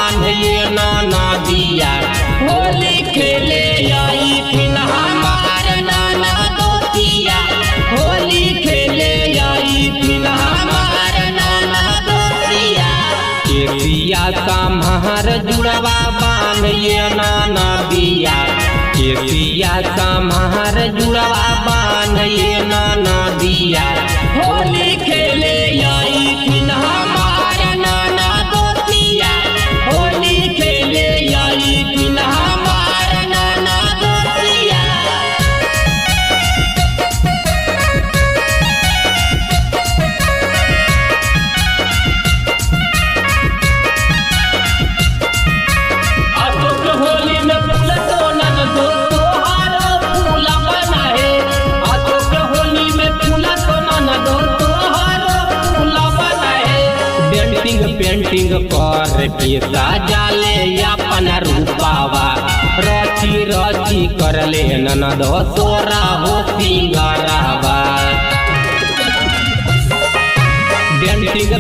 बांध ये नाना दिया होली खेले आई फिर हमार नाना दोतिया होली खेले आई फिर हमार नाना दोतिया केसिया सम्हार जुड़वा बांध ये नाना दिया केसिया सम्हार जुड़वा बांध ये नाना दिया होली खेले आई फिर हमार नाना दोतिया होली खेले आई फिर हमार नाना दोतिया होली में फूल तो नन दो तोहारो फूल बना है अशोक होली में फूल तो नन दो तोहारो फूल बना है पेंटिंग कर के सजाले अपन रूपावा रची रची कर ले नन दो सोरा हो सिंगारावा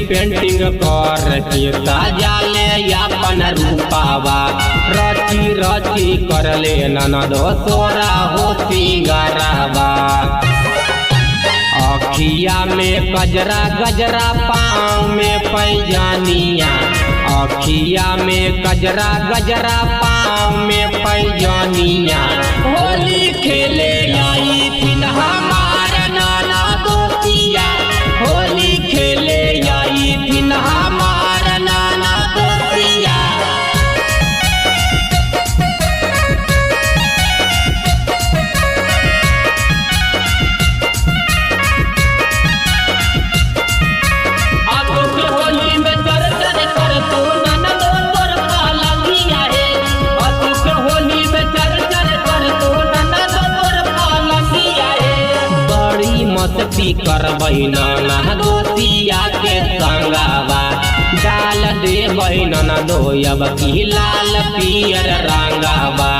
पेंटिंग कर के सजाले अपन रूपावा रची रची कर ले ननदो सोरा हो सिंगारावा अखिया में गजरा गजरा पाँव में पैजानिया अखिया में गजरा गजरा पाँव में पैजानिया होली खेले आई फिर हमार नाना दोतिया होली खेले आई फिर हमार नाना दोतिया होली में चर चर कर तो ननदो तोर पालंगिया है अशोक होली में चर चर कर तो ननदो तोर पालंगिया है बड़ी मस्ती करबई नाना दोतिया के संगावा डाल देबई ननदो अब की लाल पियर रंगावा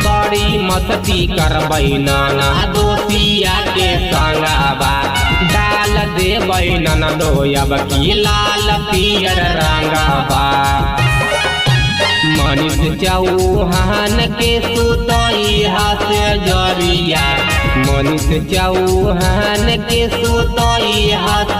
बड़ी मस्ती करबई नाना दोतिया के संगावा डाल देबई ननदो अब की लाल पियर रंगावा मनीष चौहान के सुतई हाथ जरिया मनीष चौहान के सुतई हाथ